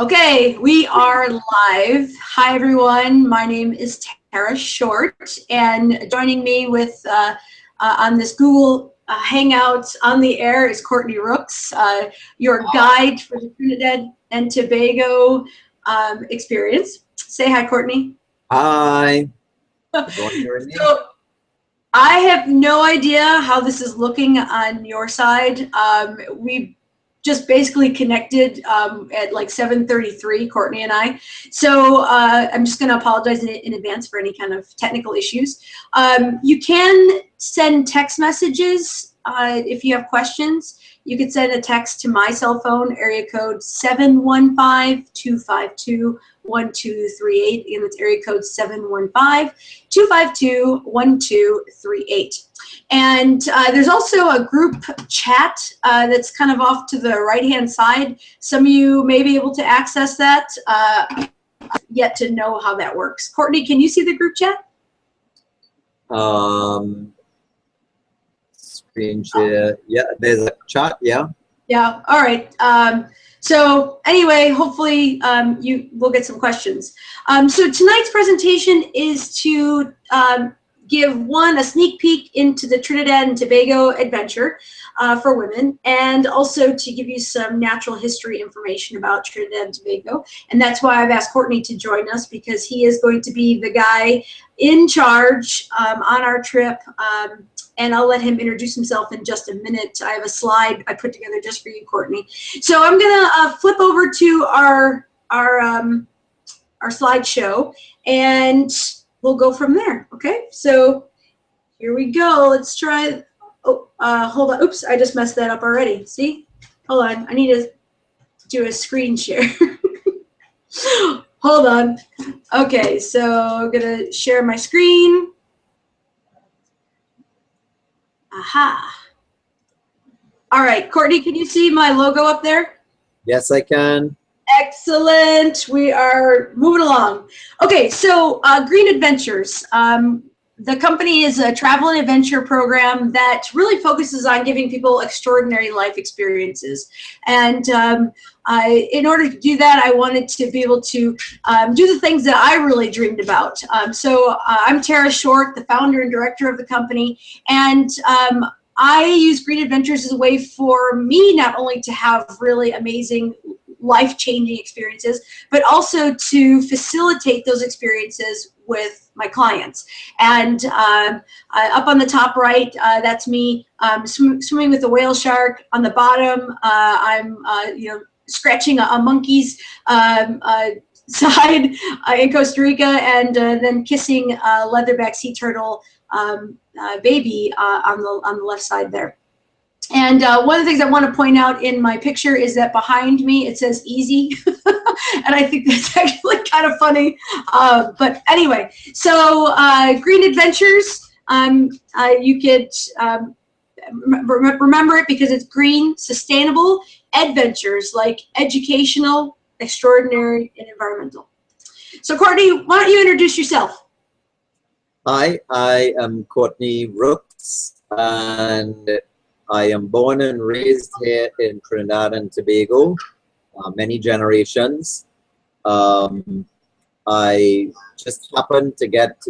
Okay, we are live. Hi, everyone. My name is Tara Short, and joining me with on this Google Hangouts on the air is Courtney Rooks, your guide for the Trinidad and Tobago experience. Say hi, Courtney. Hi. So I have no idea how this is looking on your side. We just basically connected at like 7:33, Courtney and I. So I'm just going to apologize in advance for any kind of technical issues. You can send text messages if you have questions. You could send a text to my cell phone, area code 715-252-1238. Again, that's area code 715-252-1238. And there's also a group chat that's kind of off to the right-hand side. Some of you may be able to access that, yet to know how that works. Courtney, can you see the group chat? Screen share. Yeah, there's a chat. Yeah. Yeah. All right. So anyway, hopefully you will get some questions. So tonight's presentation is to give a sneak peek into the Trinidad and Tobago adventure for women, and also to give you some natural history information about Trinidad and Tobago. And that's why I've asked Courtney to join us, because he is going to be the guy in charge on our trip. And I'll let him introduce himself in just a minute. I have a slide I put together just for you, Courtney. So I'm gonna flip over to our slideshow, and we'll go from there. Okay, so here we go. Let's try. Oh, hold on. Oops, I just messed that up already. See? Hold on. I need to do a screen share. Hold on. Okay, so I'm gonna share my screen. Aha. All right, Courtney, can you see my logo up there? Yes, I can. Excellent. We are moving along. Okay, so Green Adventures. The company is a travel and adventure program that really focuses on giving people extraordinary life experiences. And in order to do that, I wanted to be able to do the things that I really dreamed about. So I'm Tara Short, the founder and director of the company. And I use Green Adventures as a way for me not only to have really amazing life-changing experiences, but also to facilitate those experiences with my clients. And up on the top right, that's me swimming with a whale shark. On the bottom, I'm scratching a monkey's side in Costa Rica, and then kissing a leatherback sea turtle baby on the left side there. And one of the things I want to point out in my picture is that behind me it says easy. And I think that's actually kind of funny. But anyway, so Green Adventures, you could remember it because it's green, sustainable adventures, like educational, extraordinary, and environmental. So Courtney, why don't you introduce yourself? Hi, I am Courtney Rooks, and I am born and raised here in Trinidad and Tobago, many generations. I just happened to get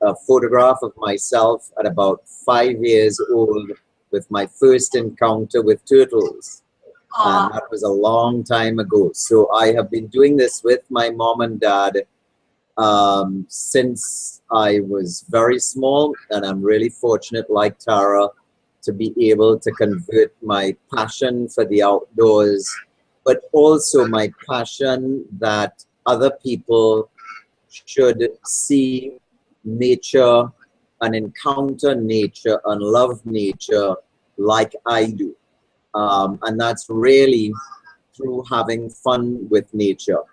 a photograph of myself at about 5 years old with my first encounter with turtles. And that was a long time ago. So I have been doing this with my mom and dad since I was very small, and I'm really fortunate, like Tara, to be able to convert my passion for the outdoors, but also my passion that other people should see nature and encounter nature and love nature like I do. And that's really through having fun with nature.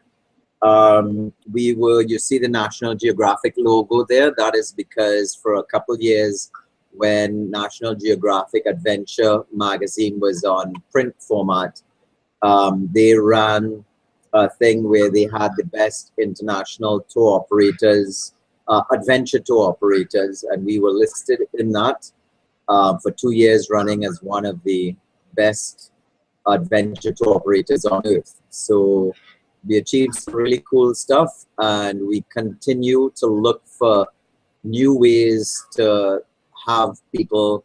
You see the National Geographic logo there. That is because for a couple years, when National Geographic Adventure magazine was on print format, they ran a thing where they had the best international tour operators, adventure tour operators, and we were listed in that for 2 years running as one of the best adventure tour operators on earth. So We achieved some really cool stuff, and we continue to look for new ways to have people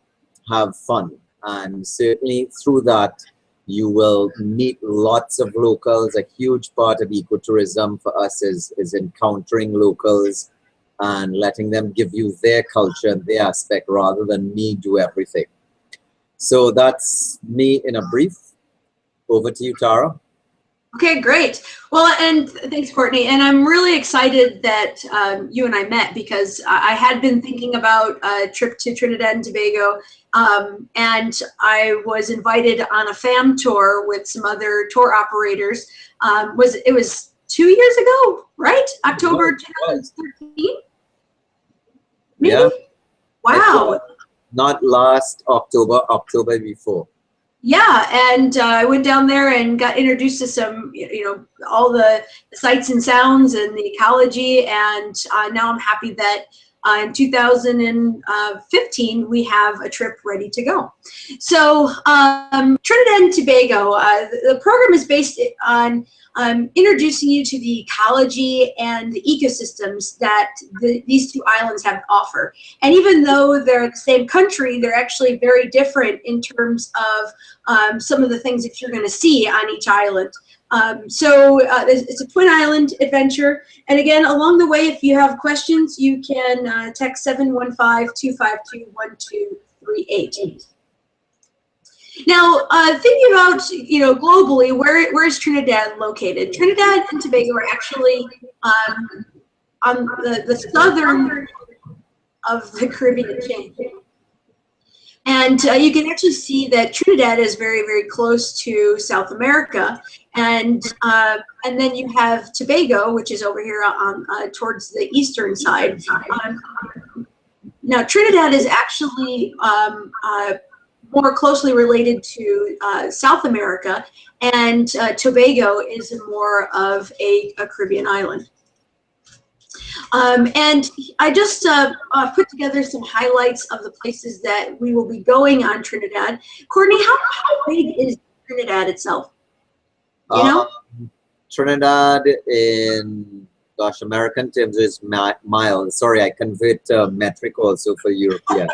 have fun. And certainly through that, you will meet lots of locals. A huge part of ecotourism for us is encountering locals and letting them give you their culture and their aspect rather than me do everything. So that's me in a brief. Over to you, Tara. Okay, great. Well, and thanks, Courtney. And I'm really excited that you and I met, because I had been thinking about a trip to Trinidad and Tobago, and I was invited on a fam tour with some other tour operators. It was 2 years ago, right? October 2013? Maybe? Yeah. Wow. Not last October, October before. Yeah, and I went down there and got introduced to some, all the sights and sounds and the ecology, and now I'm happy that in 2015 we have a trip ready to go. So Trinidad and Tobago, the program is based on introducing you to the ecology and the ecosystems that these two islands have to offer. And even though they're the same country, they're actually very different in terms of some of the things that you're going to see on each island. So it's a twin island adventure. And again, along the way, if you have questions, you can text 715-252-1238. Now, thinking about, globally, where is Trinidad located? Trinidad and Tobago are actually on the southern of the Caribbean chain. And you can actually see that Trinidad is very, very close to South America. And then you have Tobago, which is over here on towards the eastern side. Now, Trinidad is actually more closely related to South America, and Tobago is more of a Caribbean island. And I just put together some highlights of the places that we will be going on Trinidad. Courtney, how big is Trinidad itself? You know? Trinidad in, gosh, American terms is miles. Sorry, I convert metric also for European.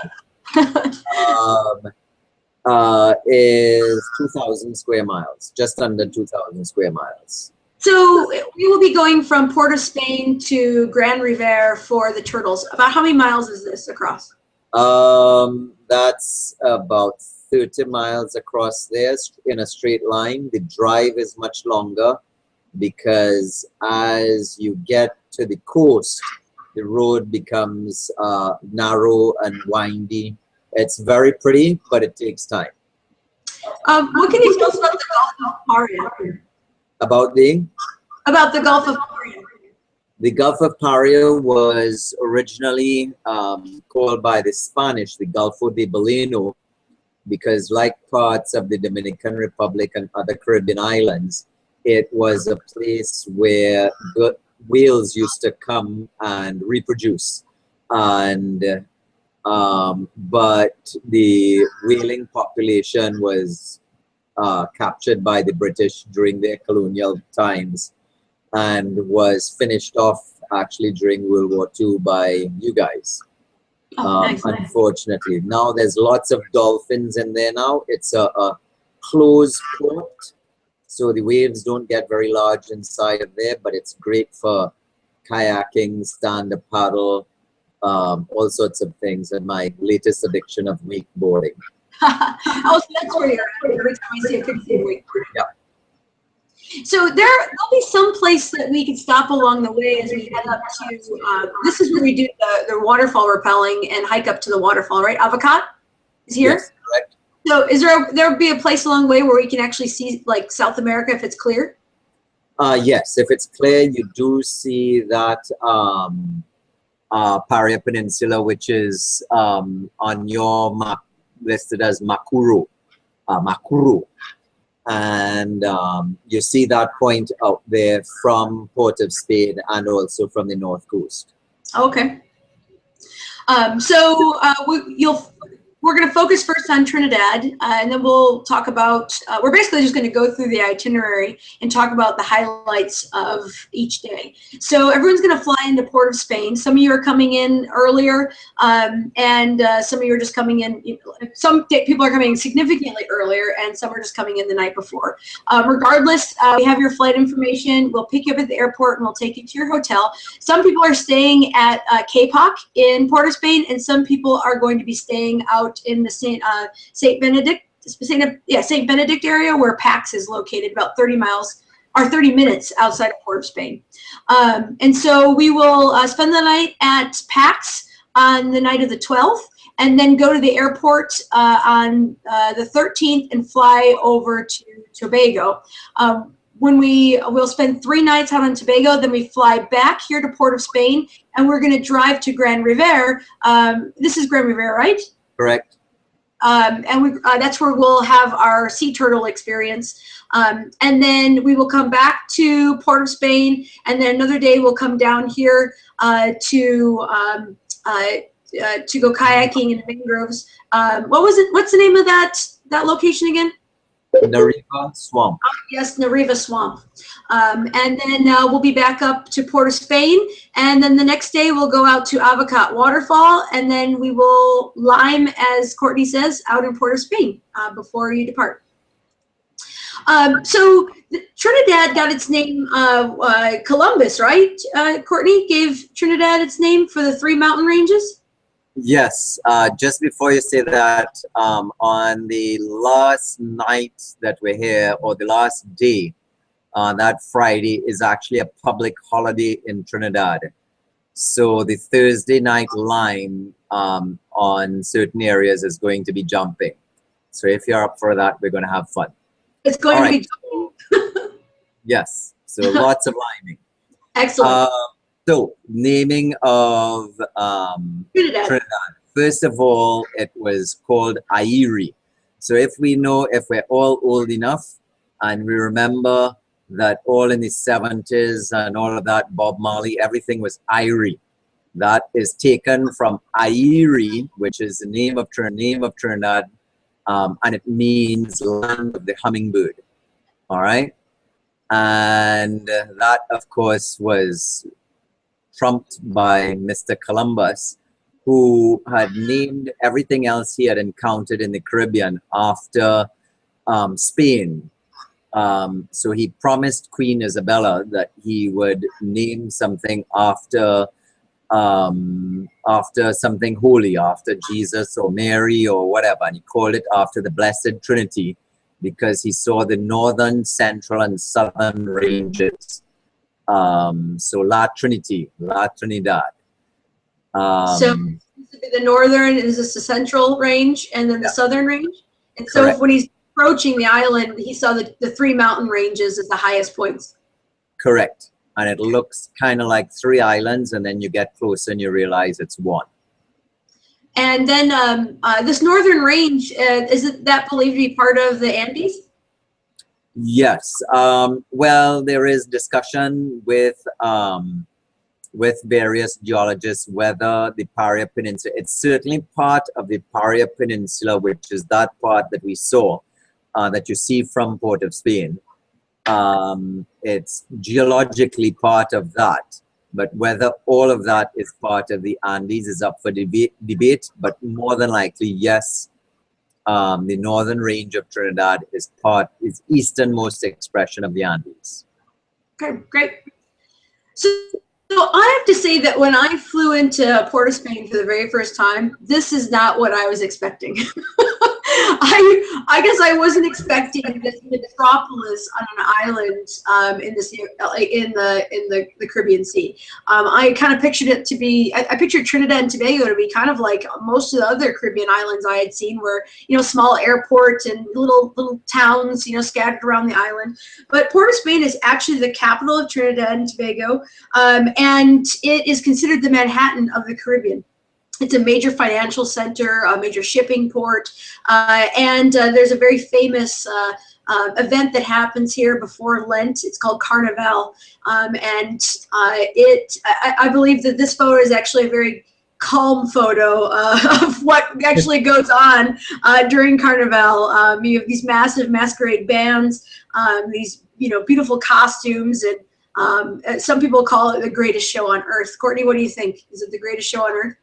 Is 2,000 square miles, just under 2,000 square miles. So we will be going from Port of Spain to Grand Rivere for the turtles. About how many miles is this across? That's about 30 miles across there in a straight line. The drive is much longer because as you get to the coast, the road becomes narrow and windy. It's very pretty, but it takes time. What can you tell us about the Gulf of Paria? About the Gulf of Paria. The Gulf of Paria was originally called by the Spanish the Golfo de Beleno, because like parts of the Dominican Republic and other Caribbean islands, it was a place where whales used to come and reproduce. And but the whaling population was captured by the British during their colonial times and was finished off actually during World War II by you guys. Nice. Unfortunately, now there's lots of dolphins in there now. It's a closed port, so the waves don't get very large inside of there, but it's great for kayaking, stand-up paddle, all sorts of things, and my latest addiction of wakeboarding. Oh, so that's where you're at every time I see a picture of wakeboarding. Yeah. So there'll be some place that we can stop along the way as we head up to, this is where we do the waterfall rappelling and hike up to the waterfall, right? Avocat is here? Yes, correct. So is there'll be a place along the way where we can actually see like South America if it's clear? Yes, if it's clear, you do see that Paria Peninsula, which is on your map listed as Makuru. And you see that point out there from Port of Spain and also from the North Coast. Okay. So we're going to focus first on Trinidad, and then we'll talk about, we're basically just going to go through the itinerary and talk about the highlights of each day. So everyone's going to fly into Port of Spain. Some of you are coming in earlier, and some of you are just coming in, some people are coming in significantly earlier, and some are just coming in the night before. Regardless, we have your flight information. We'll pick you up at the airport, and we'll take you to your hotel. Some people are staying at Capoc in Port of Spain, and some people are going to be staying out in the Saint Benedict area, where Pax is located, about 30 minutes outside of Port of Spain. And so we will spend the night at Pax on the night of the 12th, and then go to the airport on the 13th and fly over to Tobago. We'll spend 3 nights out on Tobago, then we fly back here to Port of Spain, and we're going to drive to Grand Riviere. This is Grand Riviere, right? Correct. And that's where we'll have our sea turtle experience. And then we will come back to Port of Spain, and then another day we'll come down here to go kayaking in the mangroves. What's the name of that location again? Nariva Swamp. Yes, Nariva Swamp. And then we'll be back up to Port of Spain, and then the next day we'll go out to Avocat Waterfall, and then we will lime, as Courtney says, out in Port of Spain before you depart. So Trinidad got its name, Columbus, right? Courtney gave Trinidad its name for the 3 mountain ranges? Yes, just before you say that, on the last night that we're here, or the last day, that Friday is actually a public holiday in Trinidad. So the Thursday night lime on certain areas is going to be jumping. So if you're up for that, we're going to have fun. It's going to be jumping? Yes, so lots of liming. Excellent. So, naming of Trinidad. First of all, it was called Airi. So if we're all old enough and we remember that all in the 70s and all of that, Bob Marley, everything was Airi. That is taken from Airi, which is the name of Trinidad, and it means land of the hummingbird. All right? And that, of course, was trumped by Mr. Columbus, who had named everything else he had encountered in the Caribbean after Spain. So he promised Queen Isabella that he would name something after something holy, after Jesus or Mary or whatever, and he called it after the Blessed Trinity, because he saw the northern, central, and southern ranges. So La Trinity, La Trinidad. So this would be the northern, is this the central range, and then the southern range? And so when he's approaching the island, he saw the 3 mountain ranges as the highest points. Correct. And it looks kind of like 3 islands, and then you get closer and you realize it's 1. And then this northern range, is that believed to be part of the Andes? Yes. Well, there is discussion with various geologists whether the Paria Peninsula, it's certainly part of the Paria Peninsula, which is that part that we saw, that you see from Port of Spain. It's geologically part of that, but whether all of that is part of the Andes is up for debate, but more than likely, yes. The northern range of Trinidad is easternmost expression of the Andes. Okay, great. So I have to say that when I flew into Port of Spain for the very first time, this is not what I was expecting. I guess I wasn't expecting this metropolis on an island in the Caribbean Sea. I kind of pictured it to be. I pictured Trinidad and Tobago to be kind of like most of the other Caribbean islands I had seen, where small airports and little towns scattered around the island. But Port of Spain is actually the capital of Trinidad and Tobago, and it is considered the Manhattan of the Caribbean. It's a major financial center, a major shipping port, and there's a very famous event that happens here before Lent. It's called Carnival, and I believe that this photo is actually a very calm photo of what actually goes on during Carnival. You have these massive masquerade bands, these beautiful costumes, and some people call it the greatest show on earth. Courtney, what do you think? Is it the greatest show on earth?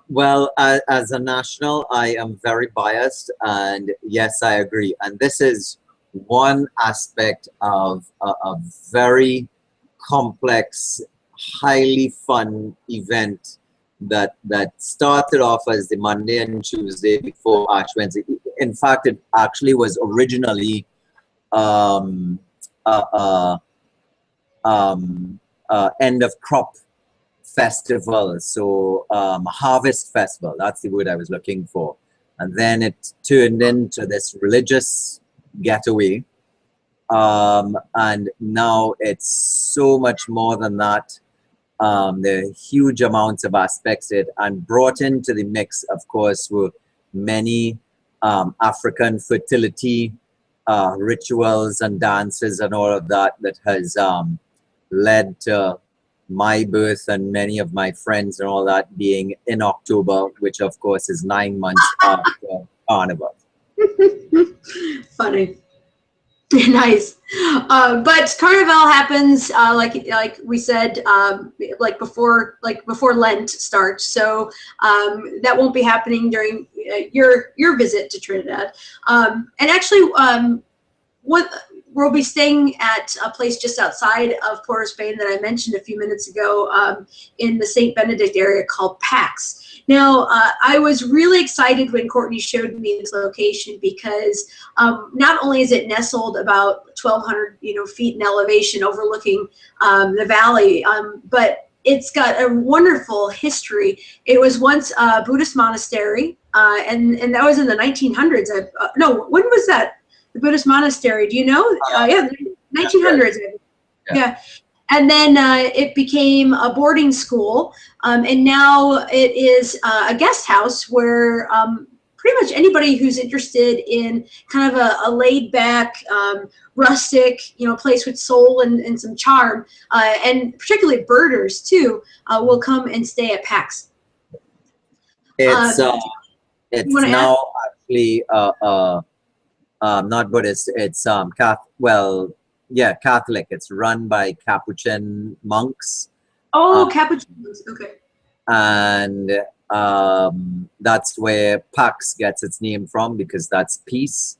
Well, as a national, I am very biased, and yes, I agree. And this is one aspect of a very complex, highly fun event that started off as the Monday and Tuesday before Ash Wednesday. In fact, it actually was originally um, end of crop festival, so harvest festival, that's the word I was looking for. And then it turned into this religious getaway, and now it's so much more than that. There are huge amounts of aspects to it, and brought into the mix, of course, were many African fertility rituals and dances and all of that has led to my birth and many of my friends and all that being in October, which of course is 9 months after Carnival. Funny. Nice. But Carnival happens like we said, like before Lent starts. So that won't be happening during your visit to Trinidad. And actually, we'll be staying at a place just outside of Port of Spain that I mentioned a few minutes ago, in the St. Benedict area called Pax. Now, I was really excited when Courtney showed me this location because not only is it nestled about 1,200 feet in elevation overlooking the valley, but it's got a wonderful history. It was once a Buddhist monastery, and that was in the 1900s. No, when was that? The Buddhist monastery, do you know? Yeah, 1900s. Yeah. And then it became a boarding school, and now it is a guest house where pretty much anybody who's interested in kind of a laid-back, rustic, place with soul and some charm, and particularly birders too, will come and stay at Pax. It's now actually not Buddhist. It's Catholic. It's run by Capuchin monks. Oh, Capuchin monks. Okay. And that's where Pax gets its name from, because that's peace.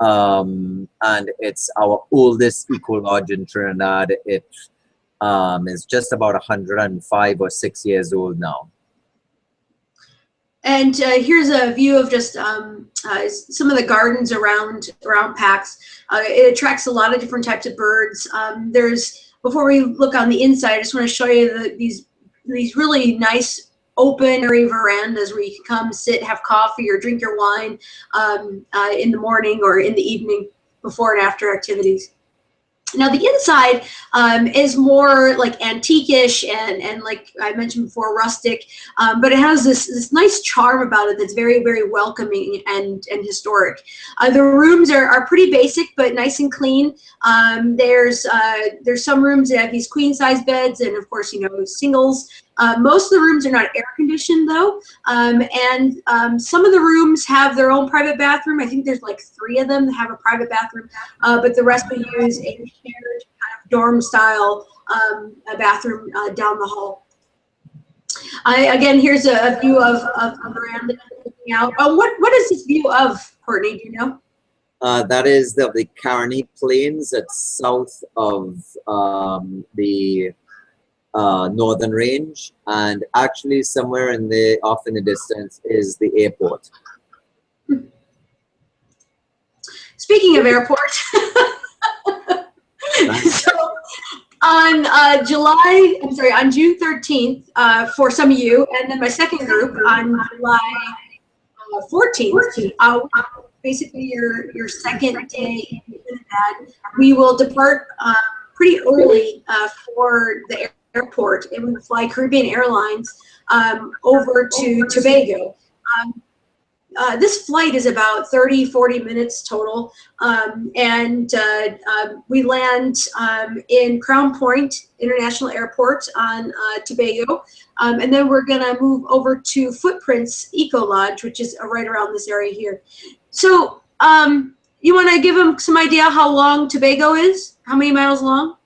And it's our oldest eco lodge in Trinidad. It is just about 105 or 6 years old now. And here's a view of just some of the gardens around Pax. It attracts a lot of different types of birds. Before we look on the inside, I just want to show you these really nice open area verandas where you can come sit, have coffee, or drink your wine in the morning or in the evening before and after activities. Now the inside is more like antique-ish and like I mentioned before, rustic, but it has this nice charm about it that's very, very welcoming and historic. The rooms are pretty basic but nice and clean. There's some rooms that have these queen-size beds, and of course singles. Most of the rooms are not air conditioned though, and some of the rooms have their own private bathroom. I think there's like 3 of them that have a private bathroom, but the rest we use a shared kind of dorm style a bathroom down the hall. Again, here's a view of a veranda looking out. What is this view of, Courtney? Do you know? That is the Carney Plains. It's south of the northern range, and actually somewhere off in the distance is the airport. Speaking of airport, so on June 13th for some of you, and then my second group on July 14th, basically your second day in Trinidad, we will depart pretty early for the airport, and we will fly Caribbean Airlines over to Tobago. this flight is about 30-40 minutes total, and we land in Crown Point International Airport on Tobago, and then we're gonna move over to Footprints Eco Lodge, which is right around this area here. So you want to give them some idea how long Tobago is? How many miles long?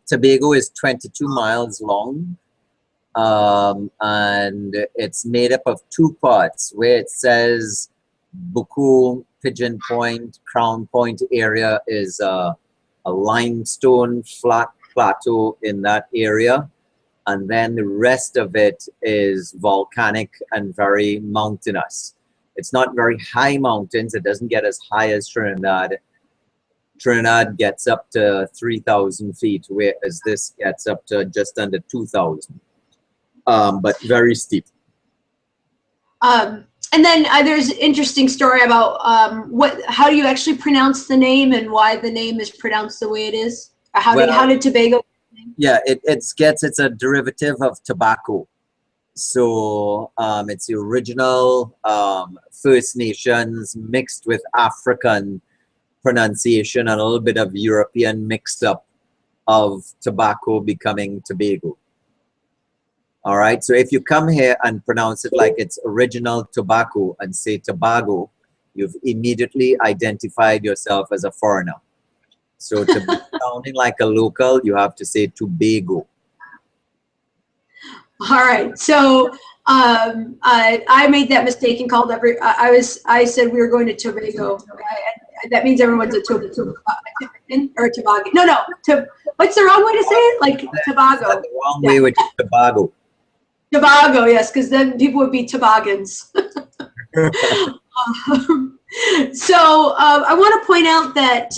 Tobago is 22 miles long. And it's made up of two parts where it says Buku, Pigeon Point, Crown Point area is a limestone flat plateau in that area. And then the rest of it is volcanic and very mountainous. It's not very high mountains. It doesn't get as high as Trinidad. Trinidad gets up to 3,000 feet, whereas this gets up to just under 2,000. But very steep. And then there's an interesting story about how do you actually pronounce the name and why the name is pronounced the way it is? Or how did Tobago? Yeah, it's a derivative of tobacco. So it's the original First Nations mixed with African pronunciation and a little bit of European mixed up of tobacco becoming Tobago. All right, so if you come here and pronounce it like it's original tobacco and say Tobago, you've immediately identified yourself as a foreigner. So to be sounding like a local, you have to say Tobago. All right, so I made that mistake and called I said we were going to Tobago. That means everyone's a Tobago or Tobago. No, what's the wrong way to say it? Like Tobago. That's the wrong way, which is Tobago. Tobago, yes, because then people would be toboggans. So I want to point out that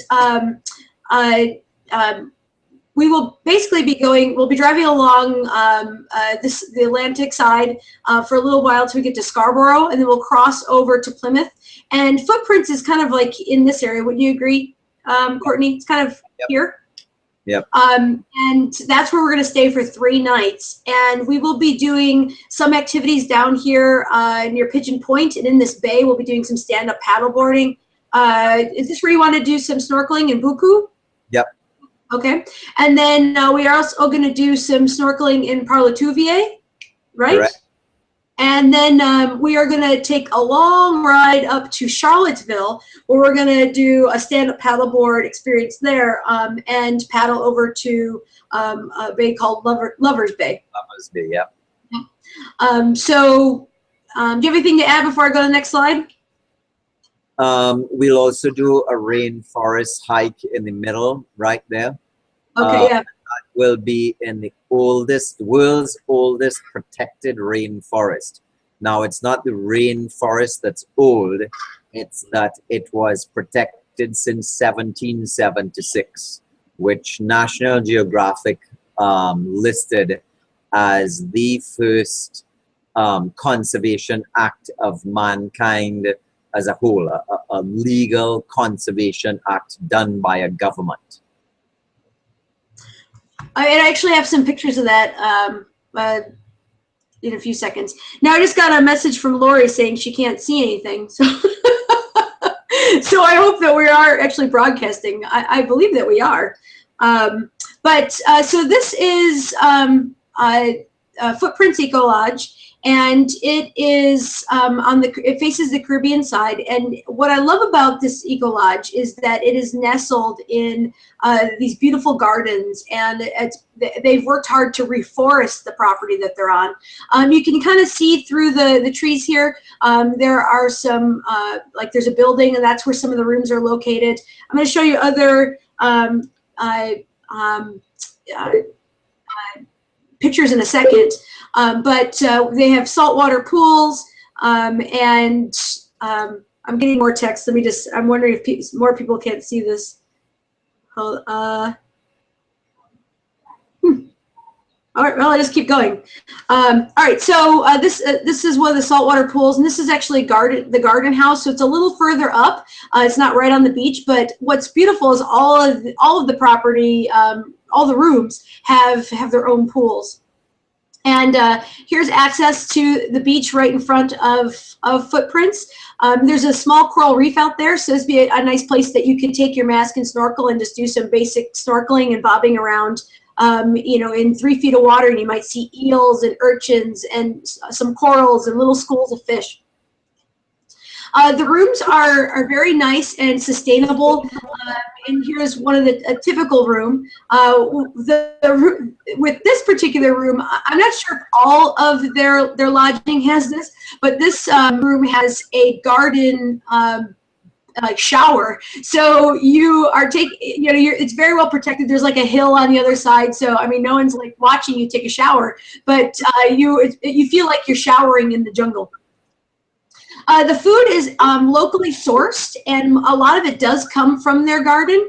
we will basically be we'll be driving along the Atlantic side for a little while till we get to Scarborough, and then we'll cross over to Plymouth. And Footprints is kind of like in this area. Wouldn't you agree, Courtney? It's kind of here. Yep. And that's where we're going to stay for 3 nights. And we will be doing some activities down here near Pigeon Point, and in this bay, we'll be doing some stand-up paddleboarding. Is this where you want to do some snorkeling in Buku? Yep. Okay. And then we are also going to do some snorkeling in Parlatouvier, right? Correct. And then we are going to take a long ride up to Charlottesville, where we're going to do a stand-up paddleboard experience there, and paddle over to a bay called Lover's Bay. Lover's Bay, yeah. So do you have anything to add before I go to the next slide? We'll also do a rainforest hike in the middle, right there. Okay, yeah. That will be in the world's oldest protected rainforest. Now, it's not the rainforest that's old, it's that it was protected since 1776, which National Geographic listed as the first conservation act of mankind as a whole, a legal conservation act done by a government. I actually have some pictures of that in a few seconds. Now, I just got a message from Lori saying she can't see anything. So, so I hope that we are actually broadcasting. I believe that we are. So this is Footprints Eco Lodge. And it is it faces the Caribbean side. And what I love about this Eco Lodge is that it is nestled in these beautiful gardens, and they've worked hard to reforest the property that they're on. You can kind of see through the trees here. There are some, like there's a building, and that's where some of the rooms are located. I'm going to show you other pictures in a second. But they have saltwater pools, and I'm getting more text. I'm wondering if more people can't see this. All right, well, I'll just keep going. All right, so this is one of the saltwater pools, and this is actually the garden house, so it's a little further up. It's not right on the beach, but what's beautiful is all of the property, all the rooms have their own pools. And here's access to the beach right in front of Footprints. There's a small coral reef out there, so this would be a nice place that you could take your mask and snorkel and just do some basic snorkeling and bobbing around, you know, in 3 feet of water, and you might see eels and urchins and some corals and little schools of fish. The rooms are very nice and sustainable. And here's one of a typical room. With this particular room, I'm not sure if all of their lodging has this, but this room has a garden like shower. So you are you know, it's very well protected. There's like a hill on the other side. So, I mean, no one's like watching you take a shower, but you feel like you're showering in the jungle. The food is locally sourced, and a lot of it does come from their garden.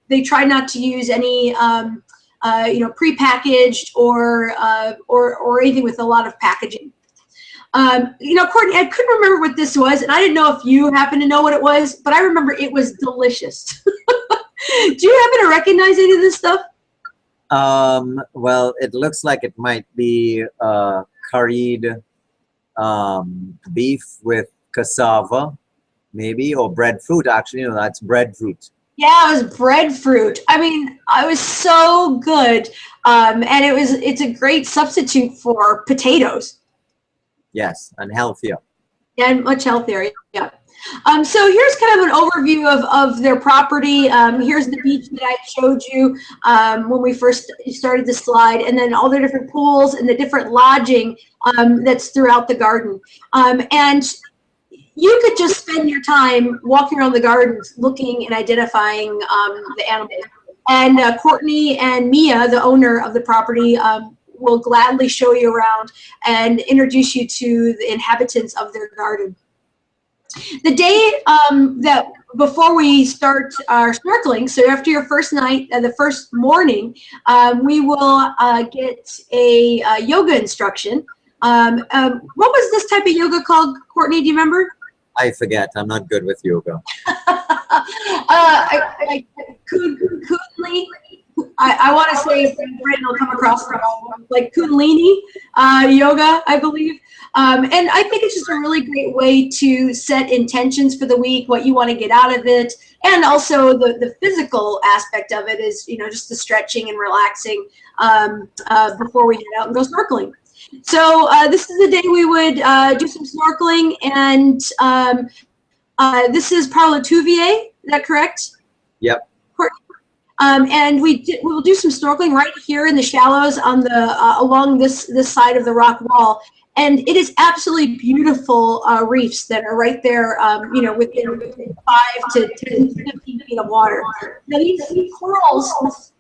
They try not to use any you know, prepackaged or anything with a lot of packaging. You know, Courtney, I couldn't remember what this was, and I didn't know if you happen to know what it was, but I remember it was delicious. Do you happen to recognize any of this stuff? Well, it looks like it might be curried beef with cassava, maybe, or breadfruit. Actually, no, that's breadfruit. Yeah, it was breadfruit. I mean, it was so good, and it's a great substitute for potatoes. Yes, and healthier. And much healthier. Yeah. So here's kind of an overview of their property. Here's the beach that I showed you when we first started the slide, and then all the different pools and the different lodging that's throughout the garden. And you could just spend your time walking around the gardens looking and identifying the animals. And Courtney and Mia, the owner of the property, will gladly show you around and introduce you to the inhabitants of their garden. The day that before we start our snorkeling, so after your first night, the first morning, we will get a yoga instruction. What was this type of yoga called, Courtney? Do you remember? I forget. I'm not good with yoga. Kundalini. I want to say Britain will come across like Kundalini yoga, I believe. And I think it's just a really great way to set intentions for the week, what you want to get out of it. And also the physical aspect of it is, you know, just the stretching and relaxing before we head out and go snorkeling. So this is the day we would do some snorkeling, and this is Parle-Touvier, is that correct? Yep. And we will do some snorkeling right here in the shallows on the along this side of the rock wall, and it is absolutely beautiful reefs that are right there, you know, within 5 to 10, 15 feet of water. Now these corals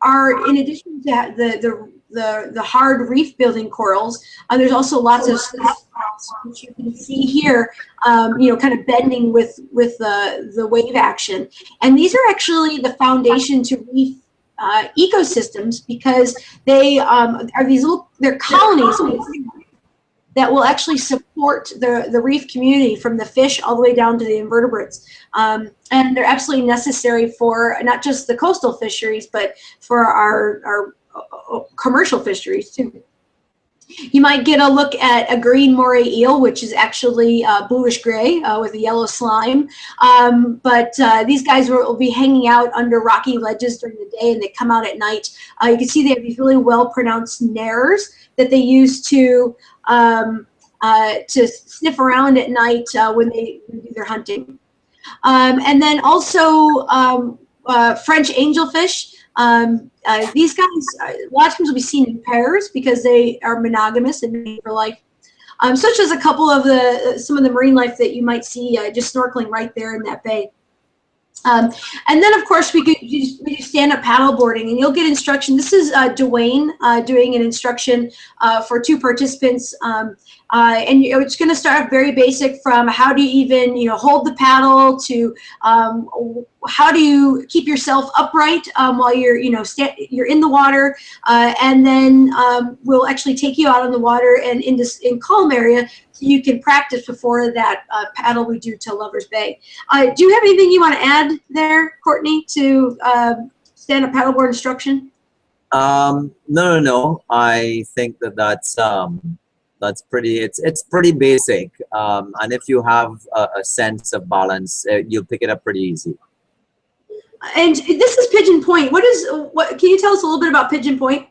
are, in addition to the hard reef building corals, there's also lots of corals, which you can see here, you know, kind of bending with the wave action. And these are actually the foundation to reef ecosystems, because they are these little, they're colonies that will actually support the reef community, from the fish all the way down to the invertebrates. And they're absolutely necessary for not just the coastal fisheries, but for our commercial fisheries too. You might get a look at a green moray eel, which is actually bluish gray with a yellow slime. But these guys will be hanging out under rocky ledges during the day, and they come out at night. You can see they have these really well-pronounced nares that they use to sniff around at night when they do their hunting. And then also French angelfish. These guys, a lot of times will be seen in pairs because they are monogamous and made for life. Such as a couple of some of the marine life that you might see just snorkeling right there in that bay. And then, of course, we do stand-up paddleboarding, and you'll get instruction. This is Dwayne doing an instruction for 2 participants. And it's going to start off very basic, from how do you even, you know, hold the paddle, to how do you keep yourself upright while you're, you know, you're in the water, and then we'll actually take you out on the water and in calm area, so you can practice before that paddle we do to Lover's Bay. Do you have anything you want to add there, Courtney, to stand-up paddleboard instruction? No. I think that's pretty. It's pretty basic. And if you have a sense of balance, you'll pick it up pretty easy. And this is Pigeon Point. What can you tell us a little bit about Pigeon Point?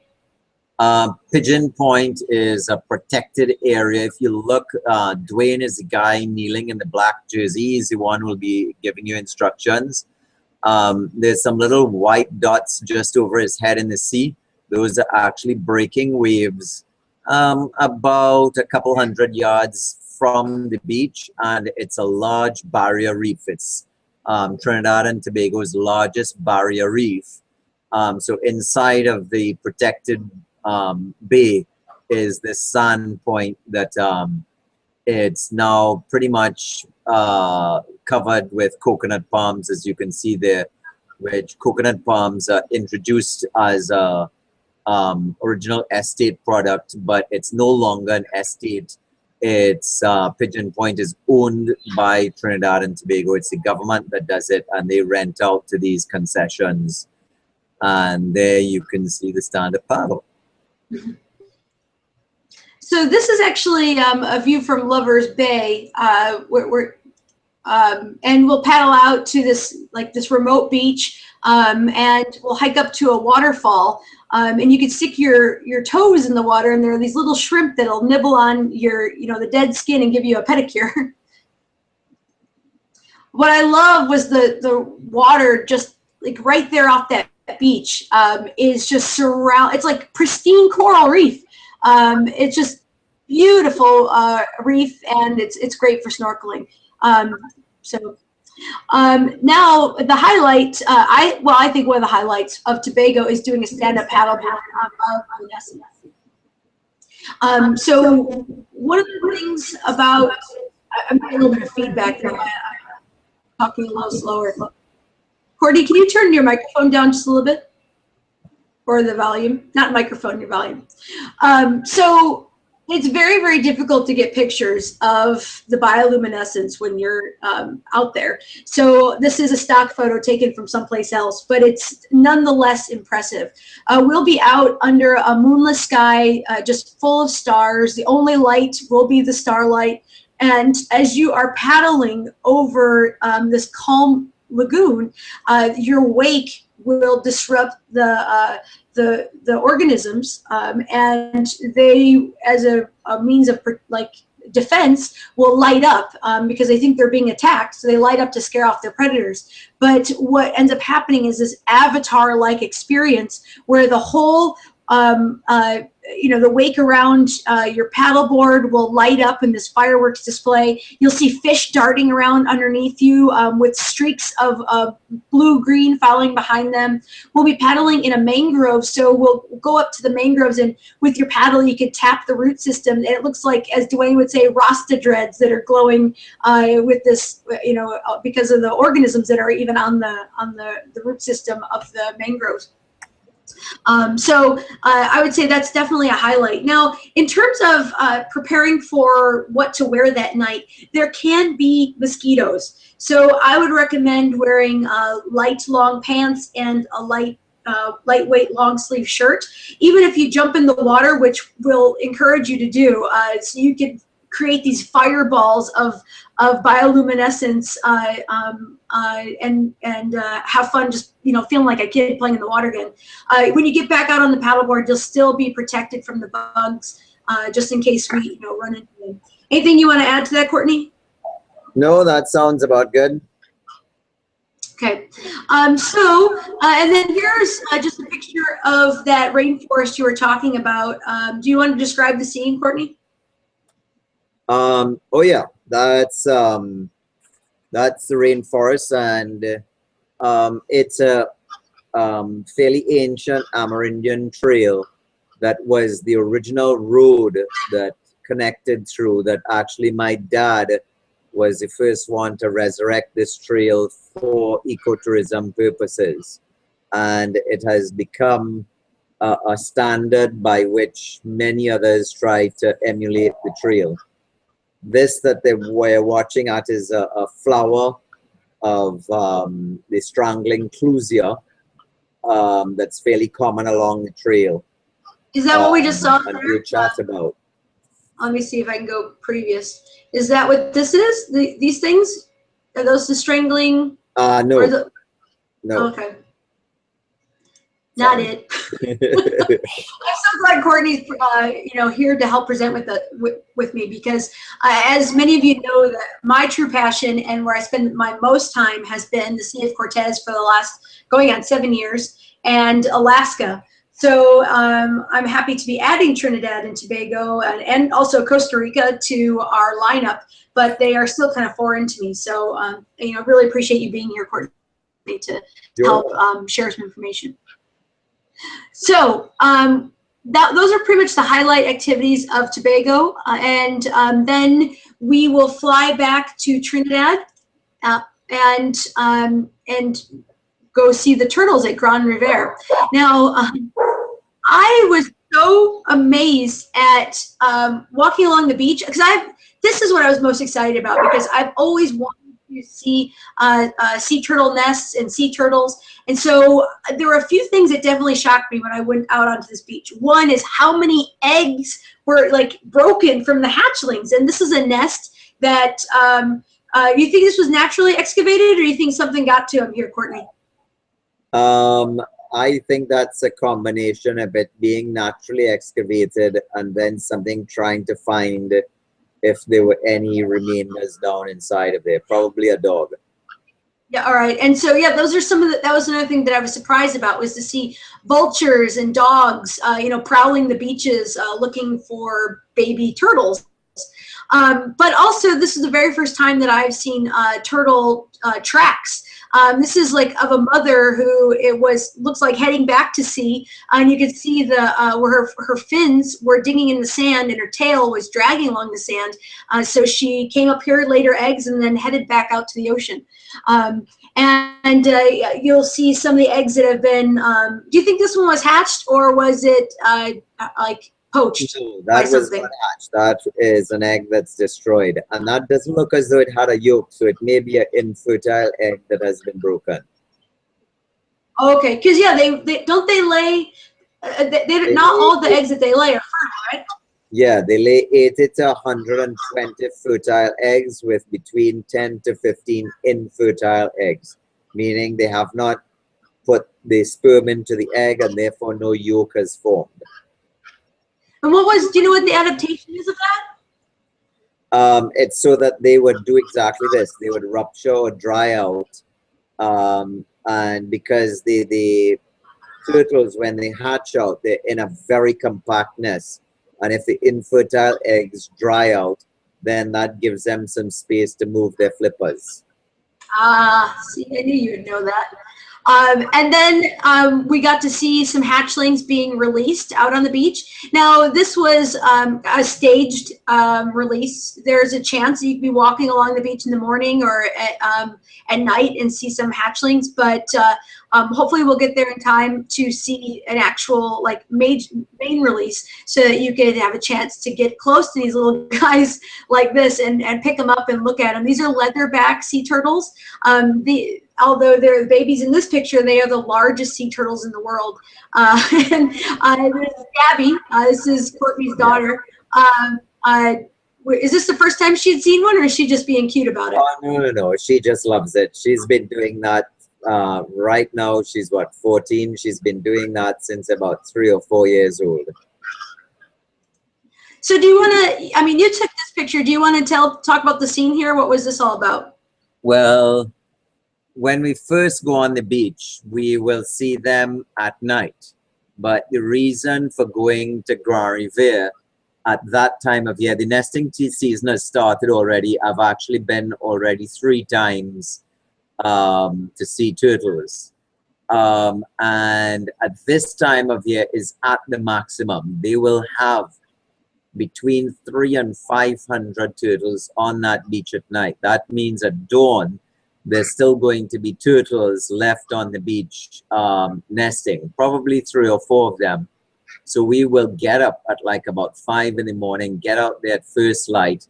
Pigeon Point is a protected area. If you look, Dwayne is the guy kneeling in the black jersey. He's the one who will be giving you instructions. There's some little white dots just over his head in the sea. Those are actually breaking waves about a couple 100 yards from the beach, and it's a large barrier reef. It's Trinidad and Tobago's largest barrier reef. So inside of the protected bay is this sand point that it's now pretty much covered with coconut palms, as you can see there, which coconut palms are introduced as a original estate product, but it's no longer an estate. It's Pigeon Point is owned by Trinidad and Tobago. It's the government that does it, and they rent out to these concessions. And there you can see the stand-up paddle. So this is actually a view from Lover's Bay, and we'll paddle out to this remote beach, and we'll hike up to a waterfall, and you can stick your toes in the water, and there are these little shrimp that'll nibble on the dead skin and give you a pedicure. What I love was the water just like right there off that beach is just it's like pristine coral reef. It's just beautiful reef, and it's great for snorkeling. Now the highlight, I think one of the highlights of Tobago is doing a stand-up paddleboard on bioluminescence. So one of the things about, I'm getting a little bit of feedback there. I'm talking a little slower. Courtney, can you turn your microphone down just a little bit? Or the volume, not microphone, your volume. So it's very, very difficult to get pictures of the bioluminescence when you're out there. So this is a stock photo taken from someplace else, but it's nonetheless impressive. We'll be out under a moonless sky, just full of stars. The only light will be the starlight. And as you are paddling over this calm lagoon, your wake will disrupt the organisms, and they, as a means of defense, will light up because they think they're being attacked, so they light up to scare off their predators. But what ends up happening is this avatar-like experience where the whole the wake around your paddleboard will light up in this fireworks display. You'll see fish darting around underneath you with streaks of blue-green following behind them. We'll be paddling in a mangrove, so we'll go up to the mangroves, and with your paddle you can tap the root system, and it looks like, as Dwayne would say, Rasta dreads that are glowing with this, because of the organisms that are even on the root system of the mangroves. So I would say that's definitely a highlight. Now, in terms of preparing for what to wear that night, there can be mosquitoes. So I would recommend wearing light long pants and a lightweight long sleeve shirt. Even if you jump in the water, which we'll encourage you to do, so you can create these fireballs of bioluminescence and have fun, just feeling like a kid playing in the water again. When you get back out on the paddleboard, you'll still be protected from the bugs, just in case we run into them. Anything you want to add to that, Courtney? No, that sounds about good. Okay, and then here's just a picture of that rainforest you were talking about. Do you want to describe the scene, Courtney? Oh yeah, that's the rainforest, and it's a fairly ancient Amerindian trail that was the original road that connected through, that actually my dad was the first one to resurrect this trail for ecotourism purposes, and it has become a standard by which many others try to emulate the trail. This that we're watching at is a flower of the strangling clusia, that's fairly common along the trail. Is that what we just saw? And we'll chat about. Let me see if I can go previous. Is that what this is? These things? Are those the strangling? No. No. Okay. Not it. I'm so glad Courtney's here to help present with me, because as many of you know, that my true passion and where I spend my most time has been the Sea of Cortez for the last going on 7 years, and Alaska. So I'm happy to be adding Trinidad and Tobago and also Costa Rica to our lineup, but they are still kind of foreign to me. So really appreciate you being here, Courtney, to help share some information. So those are pretty much the highlight activities of Tobago, and then we will fly back to Trinidad and go see the turtles at Grand Riviere. Now, I was so amazed at walking along the beach, because this is what I was most excited about, because I've always wanted to see sea turtle nests and sea turtles. And so there were a few things that definitely shocked me when I went out onto this beach. One is how many eggs were like broken from the hatchlings. And this is a nest that, you think this was naturally excavated, or you think something got to them here, Courtney? I think that's a combination of it being naturally excavated and then something trying to find if there were any remainders down inside of there. Probably a dog. Yeah, all right. And so, yeah, those are some of that was another thing that I was surprised about, was to see vultures and dogs, prowling the beaches, looking for baby turtles. But also, this is the very first time that I've seen turtle tracks. This is like of a mother who looks like heading back to sea, and you could see where her fins were digging in the sand and her tail was dragging along the sand. So she came up here, laid her eggs, and then headed back out to the ocean. And you'll see some of the eggs that have been. Do you think this one was hatched, or was it like poached? No, that was not hatched. That is an egg that's destroyed, and that doesn't look as though it had a yolk, so it may be an infertile egg that has been broken. Okay, because yeah, they don't they lay. Not all the eggs that they lay are fertile, right? Yeah, they lay 80 to 120 fertile eggs with between 10 to 15 infertile eggs, meaning they have not put the sperm into the egg and therefore no yolk has formed. And do you know what the adaptation is of that? It's so that they would do exactly this. They would rupture or dry out. And because the turtles, when they hatch out, they're in a very compact nest. And if the infertile eggs dry out, then that gives them some space to move their flippers. See, I knew you would know that. And then we got to see some hatchlings being released out on the beach. Now, this was a staged release. There's a chance you could be walking along the beach in the morning or at night and see some hatchlings, but hopefully we'll get there in time to see an actual main release, so that you could have a chance to get close to these little guys like this and pick them up and look at them. These are leatherback sea turtles. Although they're babies in this picture, they are the largest sea turtles in the world. And this is Gabby. This is Courtney's daughter. Is this the first time she'd seen one, or is she just being cute about it? Oh, no. She just loves it. She's been doing that right now. She's, 14? She's been doing that since about 3 or 4 years old. So do you want to, you took this picture. Do you want to talk about the scene here? What was this all about? Well, when we first go on the beach, we will see them at night. But the reason for going to Grand Riviere at that time of year, the nesting season has started already. I've actually been already 3 times to see turtles. And at this time of year is at the maximum. They will have between 300 and 500 turtles on that beach at night. That means at dawn, there's still going to be turtles left on the beach nesting, probably 3 or 4 of them. So we will get up at about 5 in the morning, get out there at first light,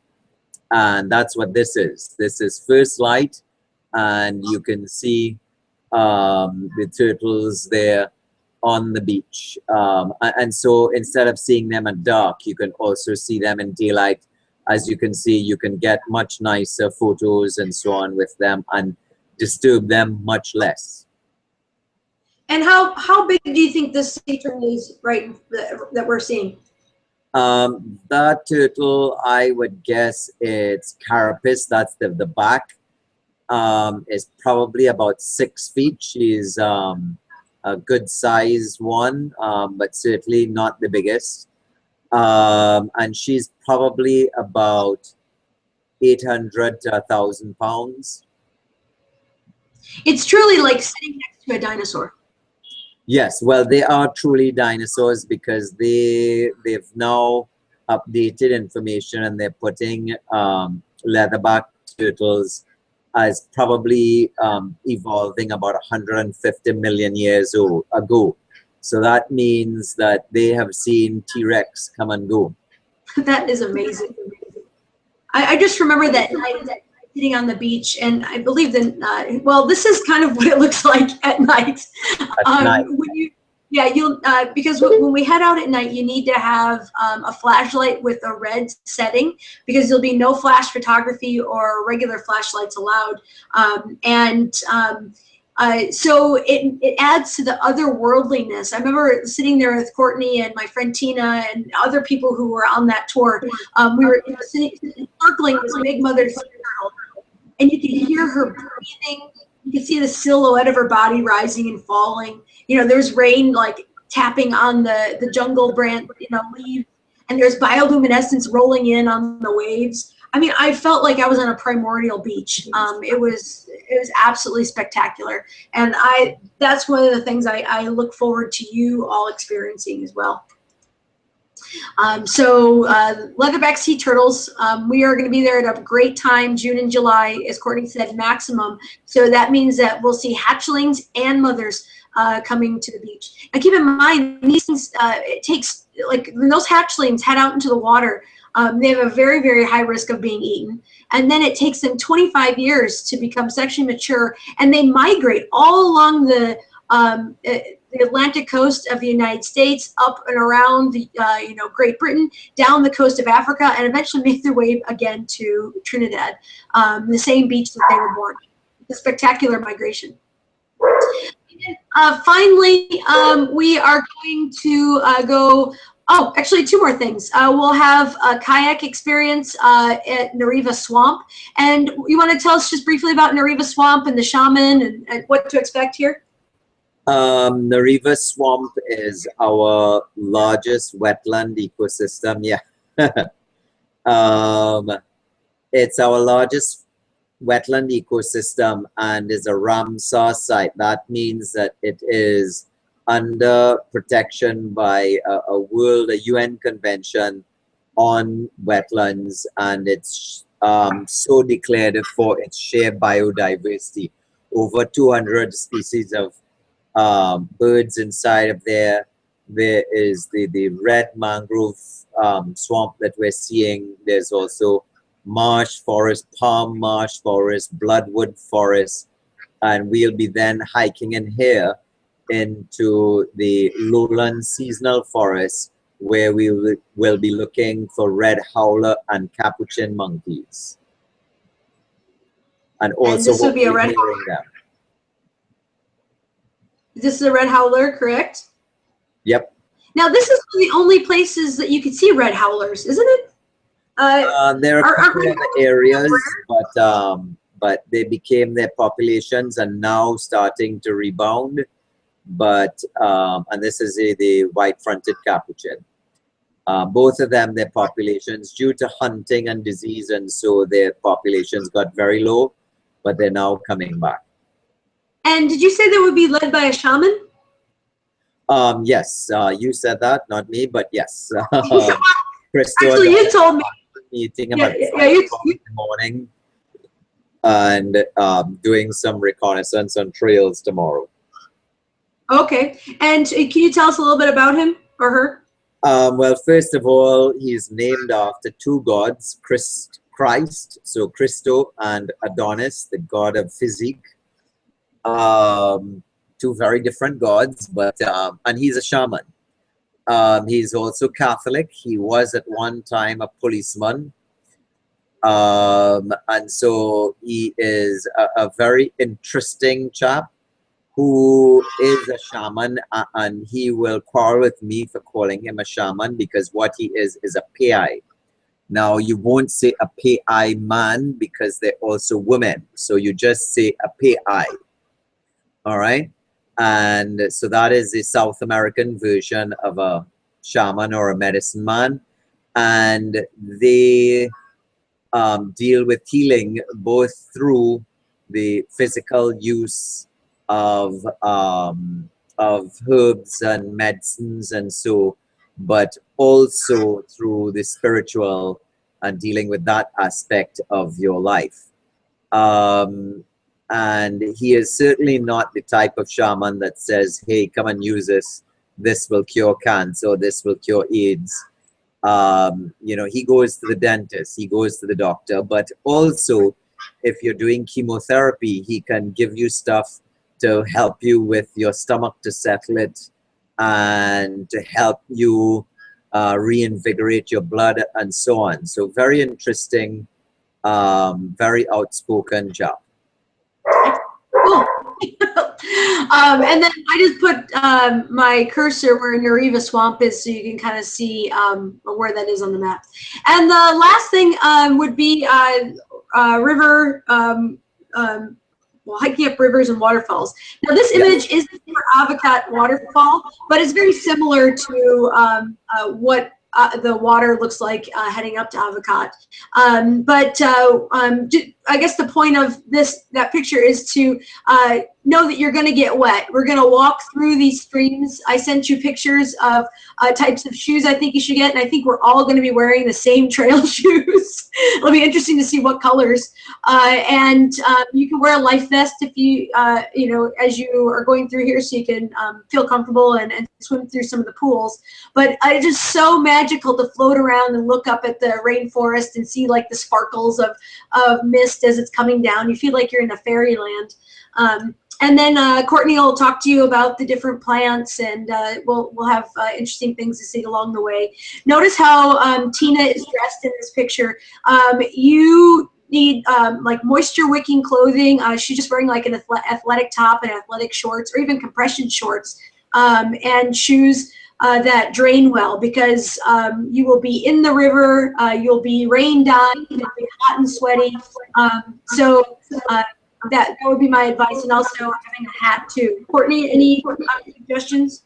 and that's what this is. This is first light, and you can see the turtles there on the beach. And so instead of seeing them at dark, you can also see them in daylight. As you can see, you can get much nicer photos and so on with them and disturb them much less. And how big do you think this sea turtle is, right, that we're seeing? That turtle, I would guess it's carapace, that's the back, is probably about 6 feet. She's a good size one, but certainly not the biggest. And she's probably about 800 to 1,000 pounds. It's truly like sitting next to a dinosaur. Yes, well, they are truly dinosaurs because they've now updated information and they're putting leatherback turtles as probably evolving about 150 million years ago. So that means that they have seen T-Rex come and go. That is amazing. I just remember that night sitting on the beach, and I believe that, well, this is kind of what it looks like at night. At night. Because when we head out at night, you need to have a flashlight with a red setting because there'll be no flash photography or regular flashlights allowed. So it adds to the otherworldliness. I remember sitting there with Courtney and my friend Tina and other people who were on that tour. We were sitting circling this big mother sea turtle, and you could hear her breathing. You could see the silhouette of her body rising and falling. You know, there's rain like tapping on the jungle branch, leaves, and there's bioluminescence rolling in on the waves. I mean, I felt like I was on a primordial beach. It was absolutely spectacular, and that's one of the things I look forward to you all experiencing as well. Leatherback sea turtles, we are going to be there at a great time, June and July, as Courtney said, maximum. So that means that we'll see hatchlings and mothers coming to the beach. And keep in mind, these things, it takes, like, when those hatchlings head out into the water, they have a very, very high risk of being eaten. And then it takes them 25 years to become sexually mature, and they migrate all along the Atlantic coast of the United States, up and around the Great Britain, down the coast of Africa, and eventually make their way again to Trinidad, the same beach that they were born. It's a spectacular migration. Finally, we are going to go. Oh, actually, 2 more things. We'll have a kayak experience at Nariva Swamp. And you want to tell us just briefly about Nariva Swamp and the shaman and what to expect here? Nariva Swamp is our largest wetland ecosystem. Yeah. It's our largest wetland ecosystem and is a Ramsar site. That means that it is under protection by a UN convention on wetlands, and it's so declared for its sheer biodiversity. Over 200 species of birds inside of there. There is the red mangrove swamp that we're seeing. There's also marsh forest, palm marsh forest, bloodwood forest, and we'll be then hiking in here into the lowland seasonal forest where we will be looking for red howler and capuchin monkeys. And also this would be a red howler. This is a red howler, correct? Yep. Now, this is one of the only places that you can see red howlers, isn't it? There are a couple of areas, but they became, their populations are now starting to rebound. But and this is the white-fronted capuchin. Both of them, their populations, due to hunting and disease, and so their populations got very low, but they're now coming back. And did you say they would be led by a shaman? Yes, you said that, not me, but yes. Crystal, actually, you told me. Meeting about 5 o'clock in the morning and doing some reconnaissance on trails tomorrow. Okay, and can you tell us a little bit about him or her? Well, first of all, he's named after 2 gods, Christ, so Christo, and Adonis, the god of physique. Two very different gods, but and he's a shaman. He's also Catholic. He was at one time a policeman. And so he is a very interesting chap who is a shaman, and he will quarrel with me for calling him a shaman because what he is a PI. Now, you won't say a PI man because they're also women. So you just say a PI. All right. And so that is the South American version of a shaman or a medicine man. And they deal with healing both through the physical use of herbs and medicines and so, but also through the spiritual and dealing with that aspect of your life. And he is certainly not the type of shaman that says, hey, come and use this. This will cure cancer. This will cure AIDS. You know, he goes to the dentist, he goes to the doctor, but also if you're doing chemotherapy, he can give you stuff to help you with your stomach to settle it and to help you reinvigorate your blood and so on. So very interesting, very outspoken job. Cool. And then I just put my cursor where Nariva Swamp is so you can kind of see where that is on the map. And the last thing would be river, well, hiking up rivers and waterfalls. Now this image is for Avocat waterfall, but it's very similar to what the water looks like heading up to Avocat. I guess the point of that picture is to know that you're going to get wet. We're going to walk through these streams. I sent you pictures of types of shoes I think you should get, and I think we're all going to be wearing the same trail shoes. It'll be interesting to see what colors. You can wear a life vest if you, you know, as you are going through here, so you can feel comfortable and swim through some of the pools. But it's just so magical to float around and look up at the rainforest and see like the sparkles of mist as it's coming down. You feel like you're in a fairyland. And then Courtney will talk to you about the different plants, and we'll have interesting things to see along the way. Notice how Tina is dressed in this picture. You need like moisture wicking clothing. She's just wearing like an athletic top and athletic shorts, or even compression shorts, and shoes that drain well, because you will be in the river, you'll be rained on, you'll be hot and sweaty. That would be my advice, and also having a hat too. Courtney, any suggestions?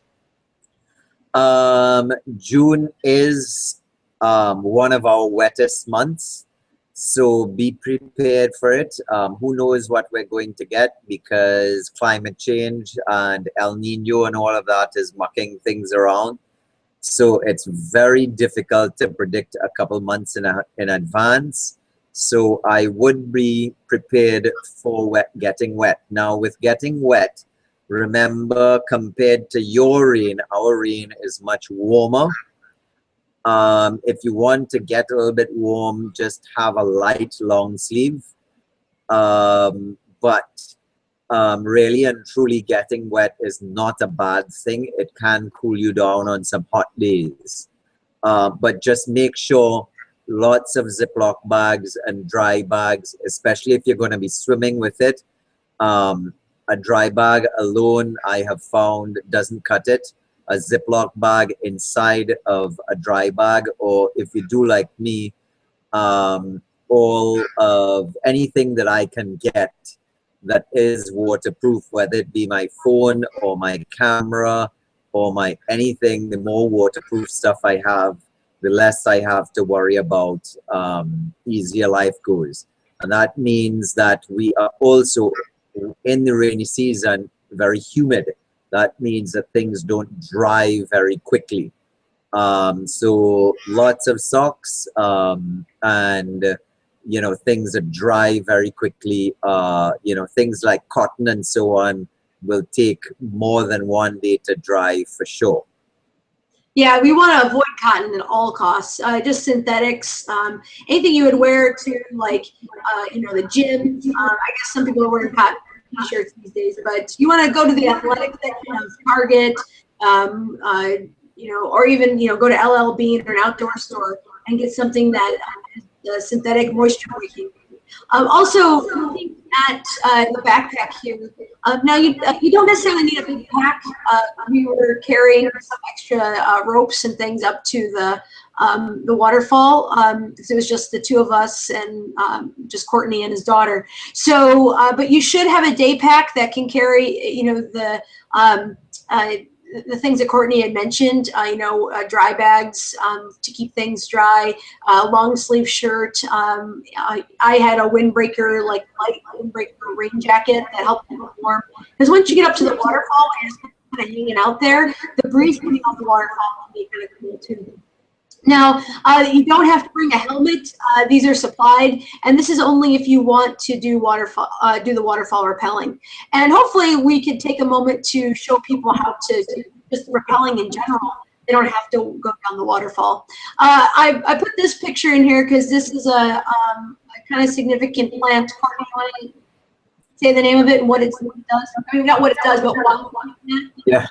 June is one of our wettest months, so be prepared for it. Who knows what we're going to get, because climate change and El Nino and all of that is mucking things around. So it's very difficult to predict a couple months in advance. So I would be prepared for getting wet. Now with getting wet, remember, compared to your rain, our rain is much warmer. If you want to get a little bit warm, just have a light long sleeve. Really and truly getting wet is not a bad thing. It can cool you down on some hot days. But just make sure lots of Ziploc bags and dry bags, especially if you're going to be swimming with it. A dry bag alone, I have found, doesn't cut it. A Ziploc bag inside of a dry bag, or if you do like me, all of anything that I can get that is waterproof, whether it be my phone or my camera or my anything, the more waterproof stuff I have, the less I have to worry about, easier life goes. And that means that we are also in the rainy season very humid. That means that things don't dry very quickly. So lots of socks and you know, things that dry very quickly. You know, things like cotton and so on will take more than one day to dry for sure. Yeah, we want to avoid cotton at all costs. Just synthetics, anything you would wear to, like, you know, the gym. I guess some people are wearing cotton t-shirts these days, but you want to go to the athletic section of Target, or even, go to LL Bean or an outdoor store and get something that is synthetic moisture wicking. Also, looking at the backpack here. Now, you don't necessarily need a big pack. We were carrying some extra ropes and things up to the waterfall. It was just the two of us and just Courtney and his daughter. So, but you should have a day pack that can carry, the things that Courtney had mentioned, dry bags to keep things dry, long sleeve shirt. I had a windbreaker, like light windbreaker rain jacket that helped me warm. Because once you get up to the waterfall and you're kind of hanging out there, the breeze coming off the waterfall can be kind of cool too. Now, you don't have to bring a helmet. These are supplied, and this is only if you want to do the waterfall rappelling. And hopefully, we could take a moment to show people how to do just rappelling in general. They don't have to go down the waterfall. I put this picture in here because this is a kind of significant plant. Courtney, you want to say the name of it and what it does? I mean, not what it does, but why. Yeah,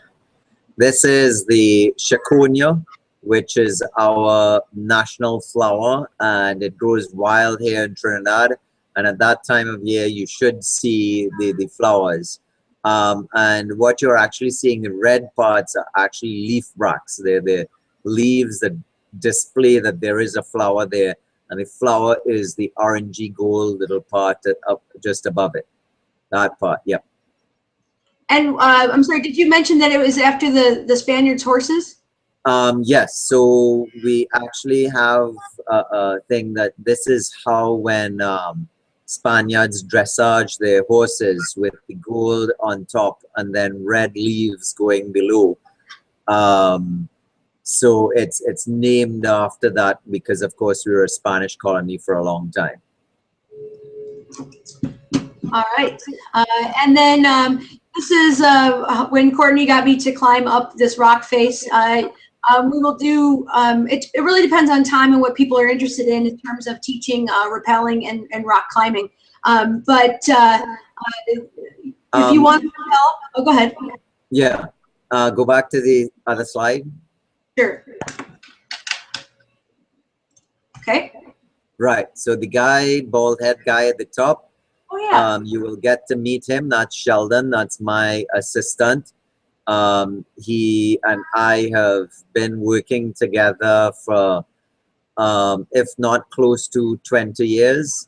this is the Chaconia, which is our national flower, and it grows wild here in Trinidad. And at that time of year, you should see the flowers. And what you're actually seeing, the red parts are actually leaf bracts. They're the leaves that display that there is a flower there. And the flower is the orangey gold little part up just above it. That part, yep. And I'm sorry, did you mention that it was after the Spaniards' horses? Yes, so we actually have a thing that this is how when Spaniards dressage their horses with the gold on top and then red leaves going below. So it's named after that because, of course, we were a Spanish colony for a long time. All right. And then this is when Courtney got me to climb up this rock face. We will do, it really depends on time and what people are interested in terms of teaching rappelling and rock climbing. But if you want help, go ahead. Yeah, go back to the other slide. Sure. Okay. Right, so the guy, bald head guy at the top, oh, yeah. You will get to meet him. That's Sheldon, that's my assistant. He and I have been working together for, if not close to 20 years.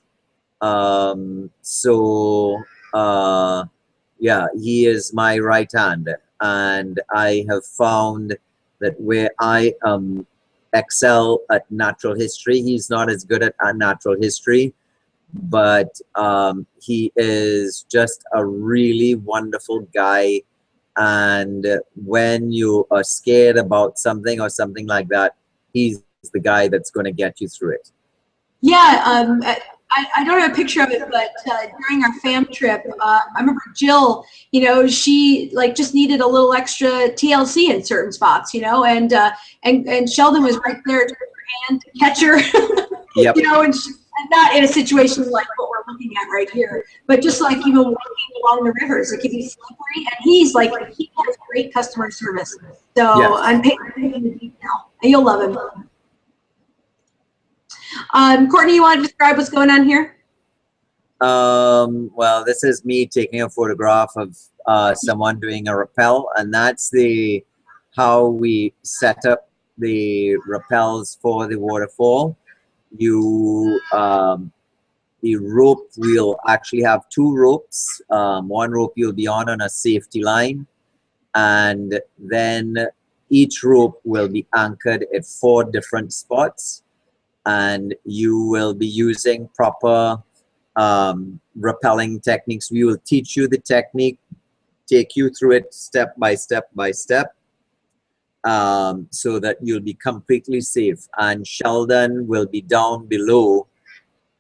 Yeah, he is my right hand. And I have found that where I excel at natural history, he's not as good at natural history, but he is just a really wonderful guy. And when you are scared about something or something like that, he's the guy that's going to get you through it. Yeah, I don't have a picture of it, but during our fam trip, I remember Jill, she just needed a little extra TLC in certain spots, and Sheldon was right there to her hand to catch her, yep. And not in a situation like what we're looking at right here, but just like walking along the rivers, it can be slippery, and he has great customer service. So yes. I'm paying attention to detail, and you'll love him. Courtney, you want to describe what's going on here? Well, this is me taking a photograph of someone doing a rappel, and that's how we set up the rappels for the waterfall. The rope, we'll actually have two ropes. One rope you'll be on a safety line, and then each rope will be anchored at 4 different spots, and you will be using proper rappelling techniques. We will teach you the technique, take you through it step by step by step, so that you'll be completely safe. And Sheldon will be down below,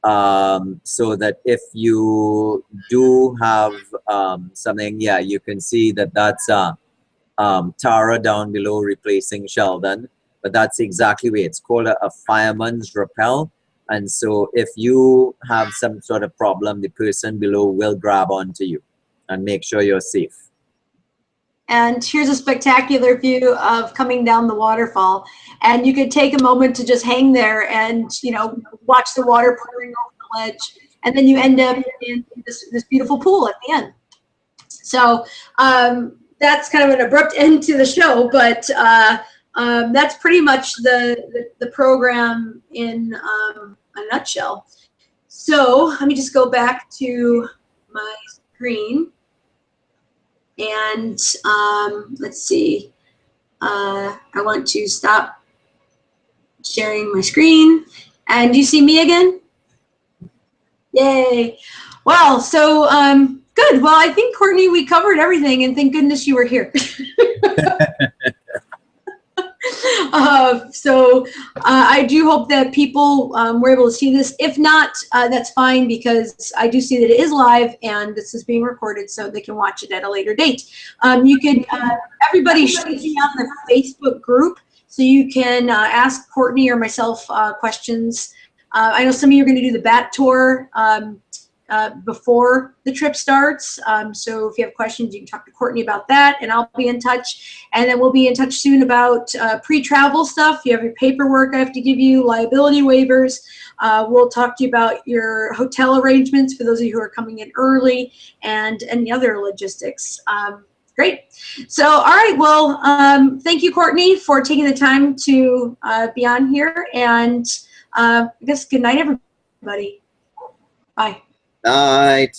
so that if you do have something, yeah, you can see that that's Tara down below replacing Sheldon, but that's exactly where it's called a fireman's rappel. And so if you have some sort of problem, the person below will grab onto you. and make sure you're safe. And here's a spectacular view of coming down the waterfall. And you could take a moment to just hang there and, you know, watch the water pouring over the ledge. And then you end up in this beautiful pool at the end. So that's kind of an abrupt end to the show, but that's pretty much the program in a nutshell. So let me just go back to my screen. And let's see, I want to stop sharing my screen. And do you see me again? Yay. Well, so good. Well, I think, Courtney, we covered everything, and thank goodness you were here. I do hope that people were able to see this. If not, that's fine, because I do see that it is live and this is being recorded, so they can watch it at a later date. You could, everybody should be on the Facebook group, so you can ask Courtney or myself questions. I know some of you are going to do the bat tour before the trip starts. So if you have questions, you can talk to Courtney about that, and I'll be in touch. And then we'll be in touch soon about pre-travel stuff. You have your paperwork I have to give you, liability waivers. We'll talk to you about your hotel arrangements for those of you who are coming in early, and any other logistics. Great. So, all right. Well, thank you, Courtney, for taking the time to be on here. And I guess good night, everybody. Bye. Night.